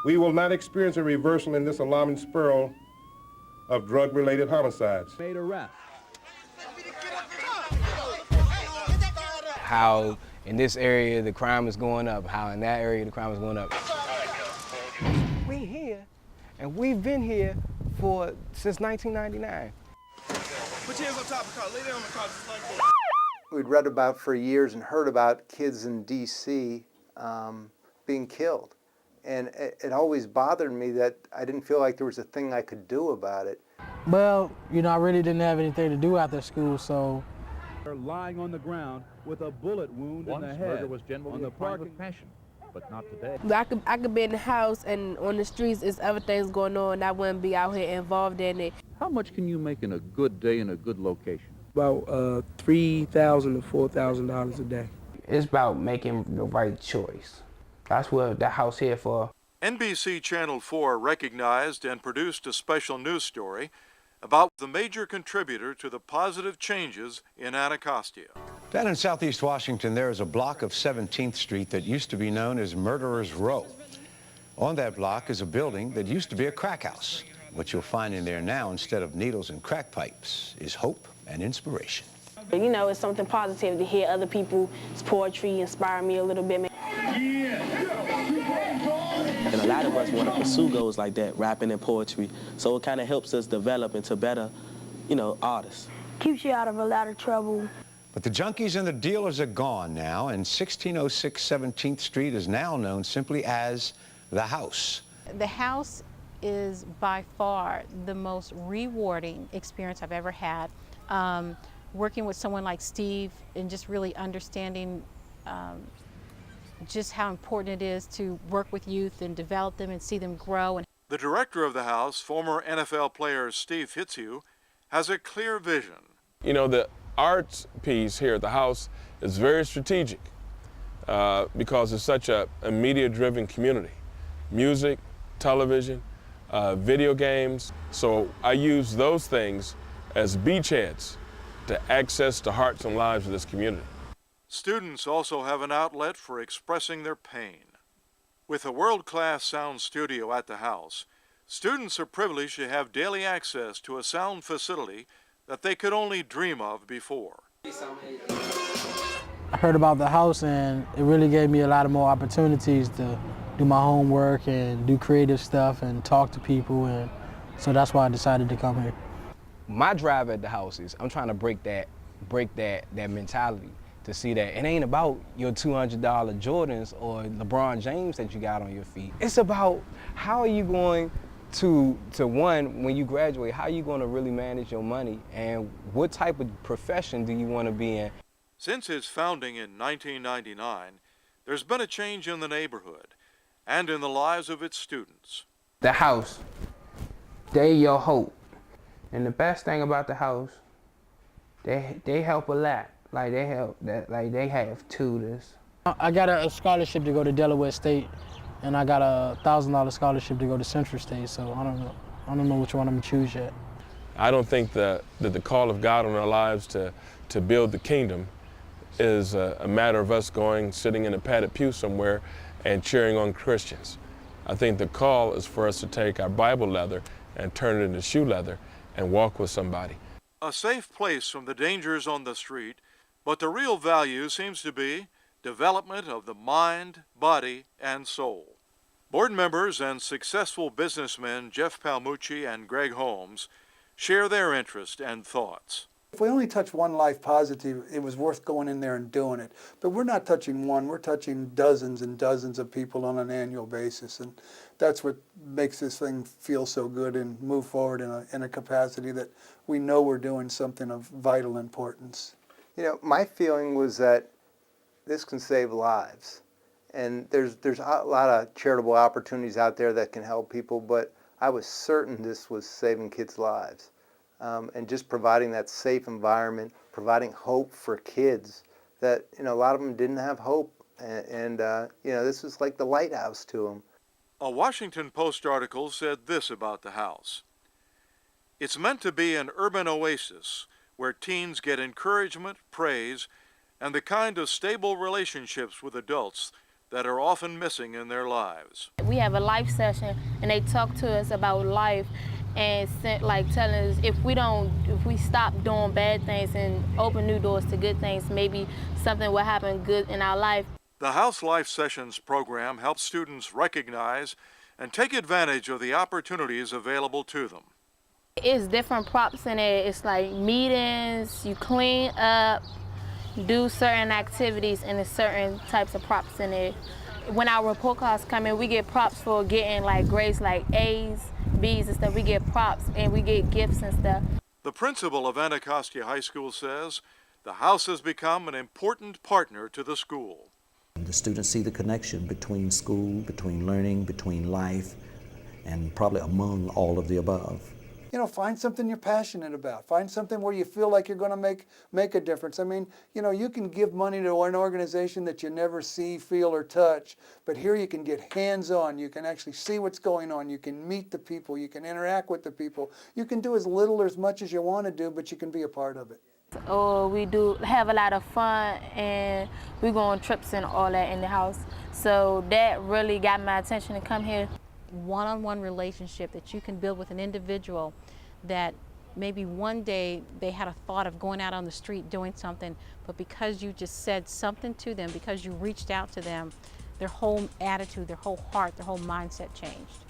we will not experience a reversal in this alarming spiral of drug-related homicides. Made arrest. How in this area the crime is going up, how in that area the crime is going up. We here, and we've been here since 1999. Put your hands on top of the car, lay down on the car just like this. We'd read about for years and heard about kids in D.C. Being killed. And it always bothered me that I didn't feel like there was a thing I could do about it. Well, you know, I really didn't have anything to do after school, so. They're lying on the ground with a bullet wound in the head. Murder was generally a crime of passion, but not today. I could be in the house and on the streets, there's other things going on, and I wouldn't be out here involved in it. How much can you make in a good day in a good location? About $3,000 to $4,000 a day. It's about making the right choice. That's what the house here for. NBC Channel 4 recognized and produced a special news story about the major contributor to the positive changes in Anacostia. Down in southeast Washington, there is a block of 17th Street that used to be known as Murderers Row. On that block is a building that used to be a crack house. What you'll find in there now, instead of needles and crack pipes, is hope and inspiration. You know, it's something positive to hear other people's poetry inspire me a little bit. And a lot of us want to pursue goals like that, rapping and poetry. So it kind of helps us develop into better, artists. Keeps you out of a lot of trouble. But the junkies and the dealers are gone now, and 1606 17th Street is now known simply as the House. The House is by far the most rewarding experience I've ever had. Working with someone like Steve and just really understanding just how important it is to work with youth and develop them and see them grow. The director of the House, former NFL player Steve Fitzhugh, has a clear vision. You know, the arts piece here at the House is very strategic because it's such a media-driven community. Music, television, video games. So I use those things as beachheads to access the hearts and lives of this community. Students also have an outlet for expressing their pain. With a world-class sound studio at the House, students are privileged to have daily access to a sound facility that they could only dream of before. I heard about the House, and it really gave me a lot of more opportunities to do my homework and do creative stuff and talk to people, and so that's why I decided to come here. My drive at the House is I'm trying to break that mentality to see that it ain't about your $200 Jordans or LeBron James that you got on your feet. It's about how are you going to one, when you graduate, how are you going to really manage your money and what type of profession do you want to be in? Since its founding in 1999, there's been a change in the neighborhood and in the lives of its students. The House, they your hope. And the best thing about the House, they help a lot. Like they have tutors. I got a scholarship to go to Delaware State, and I got a $1,000 scholarship to go to Central State. So I don't know which one I'm gonna choose yet. I don't think that the call of God on our lives to build the kingdom is a matter of us sitting in a padded pew somewhere and cheering on Christians. I think the call is for us to take our Bible leather and turn it into shoe leather and walk with somebody. A safe place from the dangers on the street, but the real value seems to be development of the mind, body, and soul. Board members and successful businessmen Jeff Palmucci and Greg Holmes share their interest and thoughts. If we only touch one life positive, it was worth going in there and doing it. But we're not touching one, we're touching dozens and dozens of people on an annual basis. And that's what makes this thing feel so good and move forward in a capacity that we know we're doing something of vital importance. You know, my feeling was that this can save lives. And there's a lot of charitable opportunities out there that can help people, but I was certain this was saving kids' lives. And just providing that safe environment, providing hope for kids that, a lot of them didn't have hope. And this was like the lighthouse to them. A Washington Post article said this about the House. It's meant to be an urban oasis where teens get encouragement, praise, and the kind of stable relationships with adults that are often missing in their lives. We have a life session and they talk to us about life and like telling us if we stop doing bad things and open new doors to good things, maybe something will happen good in our life. The House Life Sessions program helps students recognize and take advantage of the opportunities available to them. It's different props in it. It's like meetings, you clean up, do certain activities, and there's certain types of props in it. When our report cards come in, we get props for getting like grades like A's, B's and stuff. We get props and we get gifts and stuff. The principal of Anacostia High School says the house has become an important partner to the school. The students see the connection between school, between learning, between life, and probably among all of the above. You know, find something you're passionate about. Find something where you feel like you're going to make a difference. I mean, you know, you can give money to an organization that you never see, feel, or touch, but here you can get hands-on. You can actually see what's going on. You can meet the people. You can interact with the people. You can do as little or as much as you want to do, but you can be a part of it. Or we do have a lot of fun and we go on trips and all that in the house. So that really got my attention to come here. One-on-one relationship that you can build with an individual that maybe one day they had a thought of going out on the street doing something, but because you just said something to them, because you reached out to them, their whole attitude, their whole heart, their whole mindset changed.